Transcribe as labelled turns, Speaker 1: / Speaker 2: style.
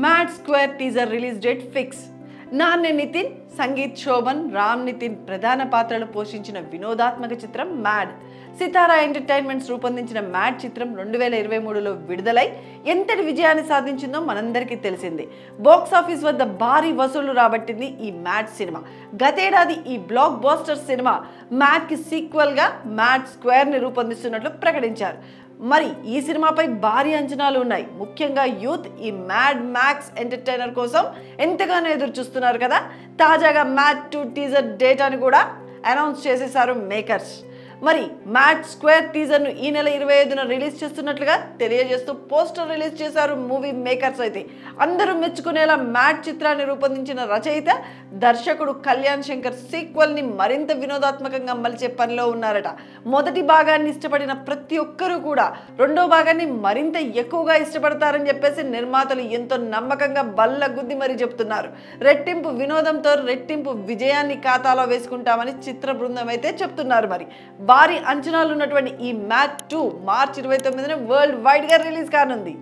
Speaker 1: Mad square teaser release date fix. నాన్య నితిన్, సంగీత్ శోభన్, రామ్ నితిన్ ప్రధాన పాత్రలు పోషించిన వినోదాత్మక చిత్రం మ్యాడ్. సితారా ఎంటర్టైన్మెంట్స్ రూపొందించిన మ్యాడ్ చిత్రం 2023లో విడుదలై ఎంతటి విజయాన్ని సాధించిందో మనందరికీ తెలిసింది. బాక్స్ ఆఫీస్ వద్ద భారీ వసూళ్లు రాబట్టింది ఈ మ్యాడ్ సినిమా. గతేడాది ఈ బ్లాక్ బస్టర్ సినిమా మ్యాడ్కి సీక్వెల్గా మ్యాడ్ స్క్వేర్ని రూపొందిస్తున్నట్లు ప్రకటించారు. మరి ఈ సినిమాపై భారీ అంచనాలు ఉన్నాయి. ముఖ్యంగా యూత్ ఈ మ్యాడ్ మ్యాక్స్ ఎంటర్టైనర్ కోసం ఎంతగానో ఎదురు చూస్తున్నారు కదా. తాజాగా మ్యాడ్ 2 టీజర్ డేటాను కూడా అనౌన్స్ చేసేశారు మేకర్స్. మరి మ్యాడ్ స్క్వేర్ టీజర్ను ఈ నెల 25న రిలీజ్ చేస్తున్నట్లుగా తెలియజేస్తూ పోస్టర్ రిలీజ్ చేశారు మూవీ మేకర్స్. అయితే అందరూ మెచ్చుకునేలా మ్యాడ్ చిత్రాన్ని రూపొందించిన రచయిత, దర్శకుడు కళ్యాణ్ శంకర్ సీక్వెల్ని మరింత వినోదాత్మకంగా మలిచే పనిలో ఉన్నారట. మొదటి భాగాన్ని ఇష్టపడిన ప్రతి ఒక్కరూ కూడా రెండో భాగాన్ని మరింత ఎక్కువగా ఇష్టపడతారని చెప్పేసి నిర్మాతలు ఎంతో నమ్మకంగా బల్లగుద్ది మరీ చెప్తున్నారు. రెట్టింపు వినోదంతో రెట్టింపు విజయాన్ని ఖాతాలో వేసుకుంటామని చిత్ర బృందం అయితే చెప్తున్నారు. మరి భారీ అంచనాలు ఉన్నటువంటి ఈ మ్యాడ్ 2 మార్చి 29న వరల్డ్ వైడ్ గా రిలీజ్ కానుంది.